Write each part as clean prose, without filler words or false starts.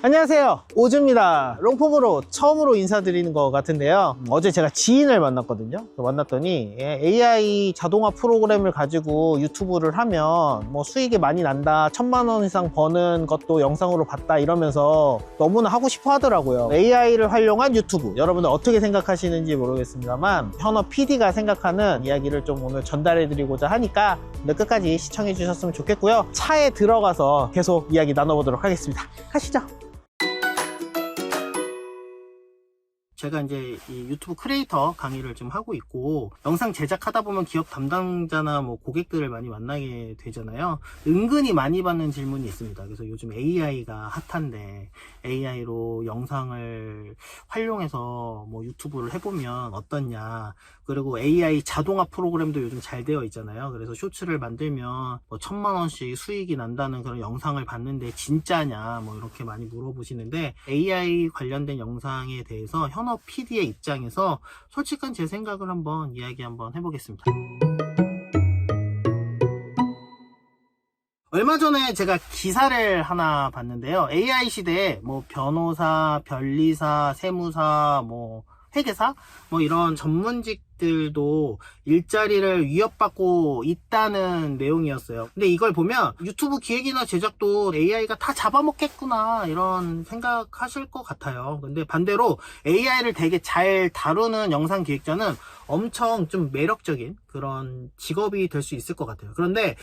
안녕하세요, 오즈입니다. 롱폼으로 처음으로 인사드리는 것 같은데요, 어제 제가 지인을 만났거든요. 만났더니 AI 자동화 프로그램을 가지고 유튜브를 하면 뭐 수익이 많이 난다, 1000만원 이상 버는 것도 영상으로 봤다 이러면서 너무나 하고 싶어 하더라고요. AI를 활용한 유튜브, 여러분들 어떻게 생각하시는지 모르겠습니다만 현어 PD가 생각하는 이야기를 좀 오늘 전달해 드리고자 하니까 끝까지 시청해 주셨으면 좋겠고요. 차에 들어가서 계속 이야기 나눠보도록 하겠습니다. 가시죠. 제가 이제 이 유튜브 크리에이터 강의를 좀 하고 있고, 영상 제작하다 보면 기업 담당자나 뭐 고객들을 많이 만나게 되잖아요. 은근히 많이 받는 질문이 있습니다. 그래서 요즘 AI가 핫한데 AI로 영상을 활용해서 뭐 유튜브를 해보면 어떻냐, 그리고 AI 자동화 프로그램도 요즘 잘 되어 있잖아요. 그래서 쇼츠를 만들면 뭐 1000만원씩 수익이 난다는 그런 영상을 봤는데 진짜냐, 뭐 이렇게 많이 물어보시는데, AI 관련된 영상에 대해서 현업 PD의 입장에서 솔직한 제 생각을 한번 이야기 한번 해보겠습니다. 얼마 전에 제가 기사를 하나 봤는데요. AI 시대에 뭐 변호사, 변리사, 세무사, 뭐 회계사, 뭐 이런 전문직들도 일자리를 위협받고 있다는 내용이었어요. 근데 이걸 보면 유튜브 기획이나 제작도 AI가 다 잡아먹겠구나 이런 생각하실 것 같아요. 근데 반대로 AI를 되게 잘 다루는 영상 기획자는 엄청 좀 매력적인 그런 직업이 될 수 있을 것 같아요. 그런데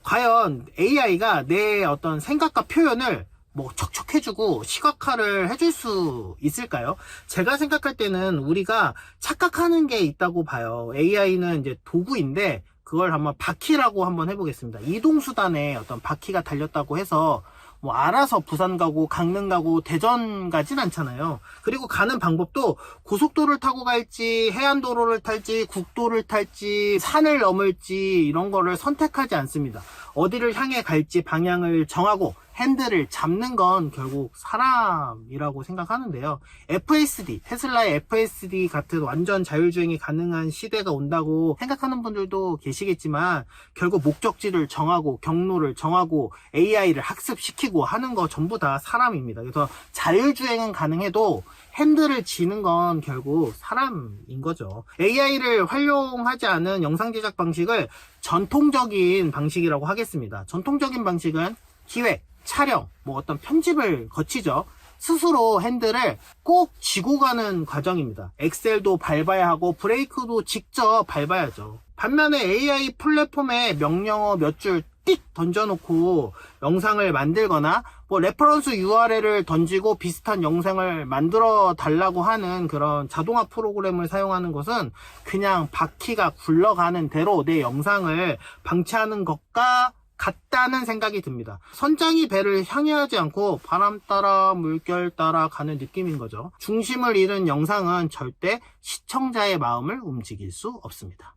과연 AI가 내 어떤 생각과 표현을 뭐 촉촉해주고 시각화를 해줄 수 있을까요? 제가 생각할 때는 우리가 착각하는 게 있다고 봐요. AI는 이제 도구인데 그걸 한번 바퀴라고 한번 해보겠습니다. 이동수단에 어떤 바퀴가 달렸다고 해서 뭐 알아서 부산 가고 강릉 가고 대전 가진 않잖아요. 그리고 가는 방법도 고속도로를 타고 갈지 해안도로를 탈지 국도를 탈지 산을 넘을지 이런 거를 선택하지 않습니다. 어디를 향해 갈지 방향을 정하고 핸들을 잡는 건 결국 사람이라고 생각하는데요. FSD, 테슬라의 FSD 같은 완전 자율주행이 가능한 시대가 온다고 생각하는 분들도 계시겠지만, 결국 목적지를 정하고 경로를 정하고 AI를 학습시키고 하는 거 전부 다 사람입니다. 그래서 자율주행은 가능해도 핸들을 쥐는 건 결국 사람인 거죠. AI를 활용하지 않은 영상 제작 방식을 전통적인 방식이라고 하겠습니다. 전통적인 방식은 기획, 촬영, 뭐 어떤 편집을 거치죠. 스스로 핸들을 꼭 쥐고 가는 과정입니다. 엑셀도 밟아야 하고 브레이크도 직접 밟아야죠. 반면에 AI 플랫폼에 명령어 몇 줄 띡 던져놓고 영상을 만들거나 뭐 레퍼런스 URL을 던지고 비슷한 영상을 만들어 달라고 하는 그런 자동화 프로그램을 사용하는 것은 그냥 바퀴가 굴러가는 대로 내 영상을 방치하는 것과 같다는 생각이 듭니다. 선장이 배를 향해하지 않고 바람 따라 물결 따라 가는 느낌인 거죠. 중심을 잃은 영상은 절대 시청자의 마음을 움직일 수 없습니다.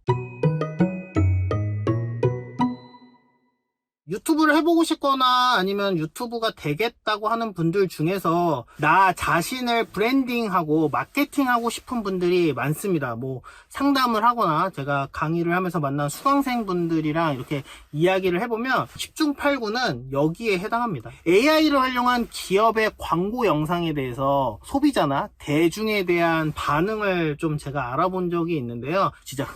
유튜브를 해보고 싶거나 아니면 유튜브가 되겠다고 하는 분들 중에서 나 자신을 브랜딩하고 마케팅하고 싶은 분들이 많습니다. 뭐 상담을 하거나 제가 강의를 하면서 만난 수강생 분들이랑 이렇게 이야기를 해보면 10중 8구는 여기에 해당합니다. AI를 활용한 기업의 광고 영상에 대해서 소비자나 대중에 대한 반응을 좀 제가 알아본 적이 있는데요. 진짜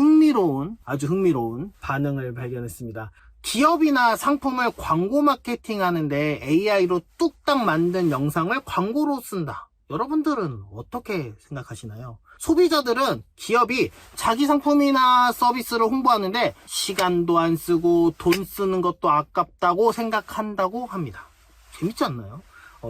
아주 흥미로운 반응을 발견했습니다. 기업이나 상품을 광고 마케팅 하는데 AI로 뚝딱 만든 영상을 광고로 쓴다. 여러분들은 어떻게 생각하시나요? 소비자들은 기업이 자기 상품이나 서비스를 홍보하는데 시간도 안 쓰고 돈 쓰는 것도 아깝다고 생각한다고 합니다. 재밌지 않나요?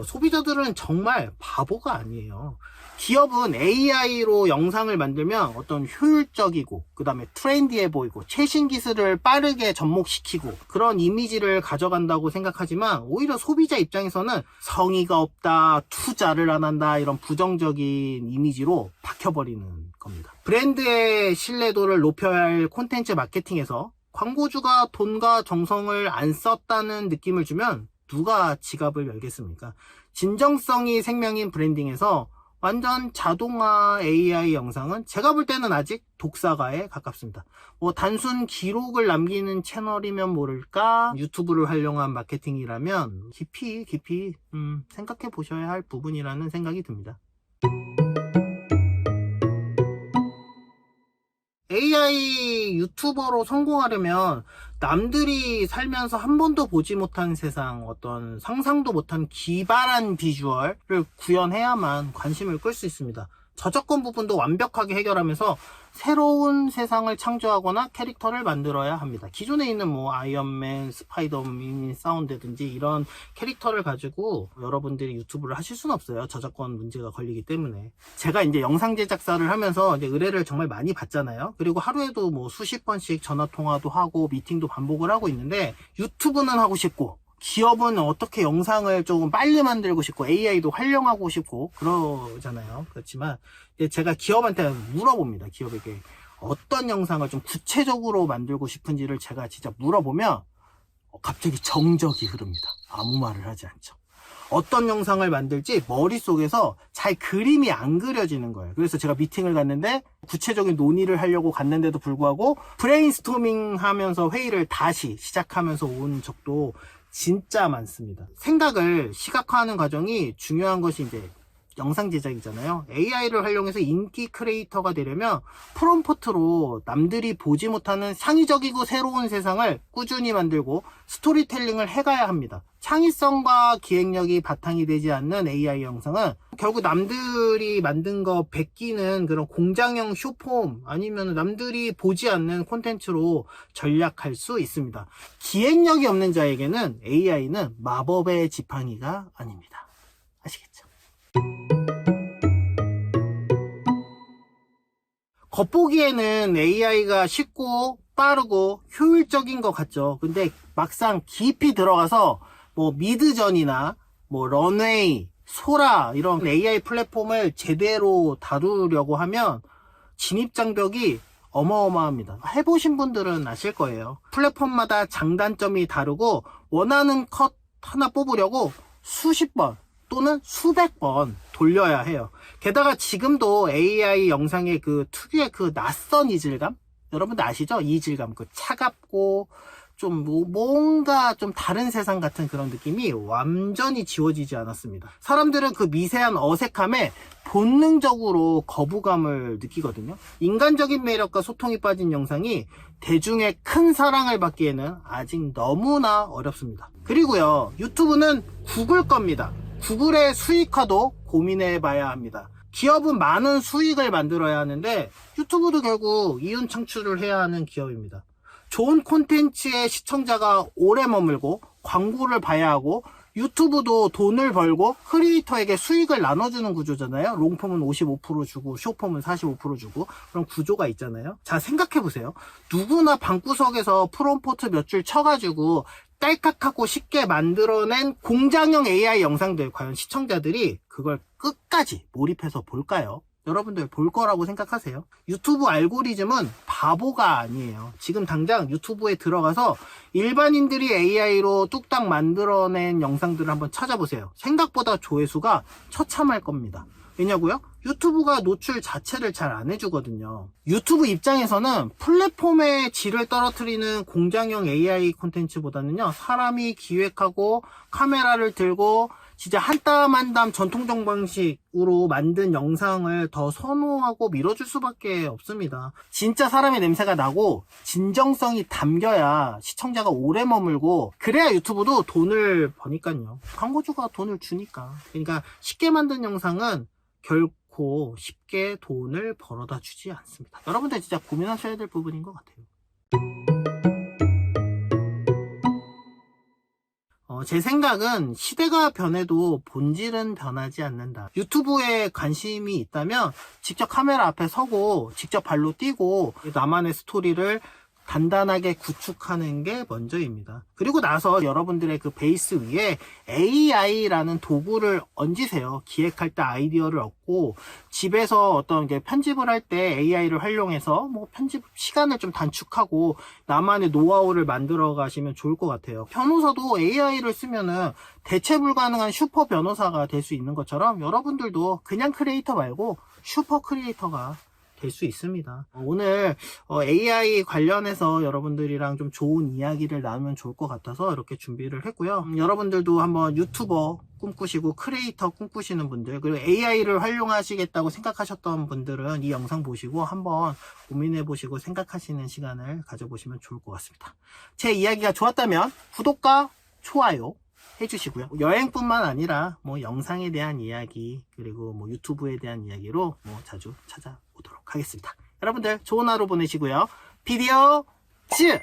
소비자들은 정말 바보가 아니에요. 기업은 AI로 영상을 만들면 어떤 효율적이고 그 다음에 트렌디해 보이고 최신 기술을 빠르게 접목시키고 그런 이미지를 가져간다고 생각하지만, 오히려 소비자 입장에서는 성의가 없다, 투자를 안 한다, 이런 부정적인 이미지로 박혀버리는 겁니다. 브랜드의 신뢰도를 높여야 할 콘텐츠 마케팅에서 광고주가 돈과 정성을 안 썼다는 느낌을 주면 누가 지갑을 열겠습니까? 진정성이 생명인 브랜딩에서 완전 자동화 AI 영상은 제가 볼 때는 아직 독사가에 가깝습니다. 뭐 단순 기록을 남기는 채널이면 모를까, 유튜브를 활용한 마케팅이라면 깊이 생각해 보셔야 할 부분이라는 생각이 듭니다. AI 유튜버로 성공하려면 남들이 살면서 한 번도 보지 못한 세상, 어떤 상상도 못한 기발한 비주얼을 구현해야만 관심을 끌 수 있습니다. 저작권 부분도 완벽하게 해결하면서 새로운 세상을 창조하거나 캐릭터를 만들어야 합니다. 기존에 있는 뭐 아이언맨, 스파이더맨, 사운드든지 이런 캐릭터를 가지고 여러분들이 유튜브를 하실 수는 없어요. 저작권 문제가 걸리기 때문에. 제가 이제 영상 제작사를 하면서 이제 의뢰를 정말 많이 받잖아요. 그리고 하루에도 뭐 수십 번씩 전화 통화도 하고 미팅도 반복을 하고 있는데, 유튜브는 하고 싶고 기업은 어떻게 영상을 조금 빨리 만들고 싶고 AI도 활용하고 싶고 그러잖아요. 그렇지만 제가 기업한테 물어봅니다. 기업에게 어떤 영상을 좀 구체적으로 만들고 싶은지를 제가 진짜 물어보면 갑자기 정적이 흐릅니다. 아무 말을 하지 않죠. 어떤 영상을 만들지 머릿속에서 잘 그림이 안 그려지는 거예요. 그래서 제가 미팅을 갔는데 구체적인 논의를 하려고 갔는데도 불구하고 브레인스토밍 하면서 회의를 다시 시작하면서 온 적도 진짜 많습니다. 생각을 시각화하는 과정이 중요한 것이 이제 영상 제작이잖아요. AI를 활용해서 인기 크리에이터가 되려면 프롬프트로 남들이 보지 못하는 창의적이고 새로운 세상을 꾸준히 만들고 스토리텔링을 해가야 합니다. 창의성과 기획력이 바탕이 되지 않는 AI 영상은 결국 남들이 만든 거 베끼는 그런 공장형 쇼폼, 아니면 남들이 보지 않는 콘텐츠로 전략할 수 있습니다. 기획력이 없는 자에게는 AI는 마법의 지팡이가 아닙니다. 아시겠죠? 겉보기에는 AI가 쉽고 빠르고 효율적인 것 같죠. 근데 막상 깊이 들어가서 뭐 미드전이나 뭐 런웨이, 소라 이런 AI 플랫폼을 제대로 다루려고 하면 진입장벽이 어마어마합니다. 해보신 분들은 아실 거예요. 플랫폼마다 장단점이 다르고 원하는 컷 하나 뽑으려고 수십 번 또는 수백 번 돌려야 해요. 게다가 지금도 AI 영상의 그 특유의 그 낯선 이질감? 여러분들 아시죠? 이질감, 그 차갑고 좀 뭔가 좀 다른 세상 같은 그런 느낌이 완전히 지워지지 않았습니다. 사람들은 그 미세한 어색함에 본능적으로 거부감을 느끼거든요. 인간적인 매력과 소통이 빠진 영상이 대중의 큰 사랑을 받기에는 아직 너무나 어렵습니다. 그리고요, 유튜브는 구글 겁니다. 구글의 수익화도 고민해 봐야 합니다. 기업은 많은 수익을 만들어야 하는데 유튜브도 결국 이윤 창출을 해야 하는 기업입니다. 좋은 콘텐츠에 시청자가 오래 머물고 광고를 봐야 하고, 유튜브도 돈을 벌고 크리에이터에게 수익을 나눠주는 구조잖아요. 롱폼은 55% 주고 숏폼은 45% 주고 그런 구조가 있잖아요. 자, 생각해보세요. 누구나 방구석에서 프롬포트 몇 줄 쳐가지고 딸깍하고 쉽게 만들어낸 공장형 AI 영상들, 과연 시청자들이 그걸 끝까지 몰입해서 볼까요? 여러분들 볼 거라고 생각하세요? 유튜브 알고리즘은 바보가 아니에요. 지금 당장 유튜브에 들어가서 일반인들이 AI로 뚝딱 만들어낸 영상들을 한번 찾아보세요. 생각보다 조회수가 처참할 겁니다. 왜냐고요? 유튜브가 노출 자체를 잘 안 해주거든요. 유튜브 입장에서는 플랫폼의 질을 떨어뜨리는 공장형 AI 콘텐츠보다는요, 사람이 기획하고 카메라를 들고 진짜 한 땀 한 땀 전통적 방식으로 만든 영상을 더 선호하고 밀어줄 수밖에 없습니다. 진짜 사람의 냄새가 나고 진정성이 담겨야 시청자가 오래 머물고, 그래야 유튜브도 돈을 버니까요. 광고주가 돈을 주니까. 그러니까 쉽게 만든 영상은 결코 쉽게 돈을 벌어다 주지 않습니다. 여러분들 진짜 고민하셔야 될 부분인 것 같아요. 제 생각은 시대가 변해도 본질은 변하지 않는다. 유튜브에 관심이 있다면 직접 카메라 앞에 서고 직접 발로 뛰고 나만의 스토리를 단단하게 구축하는 게 먼저입니다. 그리고 나서 여러분들의 그 베이스 위에 AI라는 도구를 얹으세요. 기획할 때 아이디어를 얻고 집에서 어떤 게 편집을 할 때 AI를 활용해서 뭐 편집 시간을 좀 단축하고 나만의 노하우를 만들어 가시면 좋을 것 같아요. 변호사도 AI를 쓰면은 대체 불가능한 슈퍼 변호사가 될 수 있는 것처럼 여러분들도 그냥 크리에이터 말고 슈퍼 크리에이터가 될 수 있습니다. 오늘 AI 관련해서 여러분들이랑 좀 좋은 이야기를 나누면 좋을 것 같아서 이렇게 준비를 했고요. 여러분들도 한번 유튜버 꿈꾸시고 크리에이터 꿈꾸시는 분들, 그리고 AI를 활용하시겠다고 생각하셨던 분들은 이 영상 보시고 한번 고민해 보시고 생각하시는 시간을 가져보시면 좋을 것 같습니다. 제 이야기가 좋았다면 구독과 좋아요 해주시고요. 여행뿐만 아니라 뭐 영상에 대한 이야기, 그리고 뭐 유튜브에 대한 이야기로 뭐 자주 찾아오도록 하겠습니다. 여러분들 좋은 하루 보내시고요. 비디오 즈!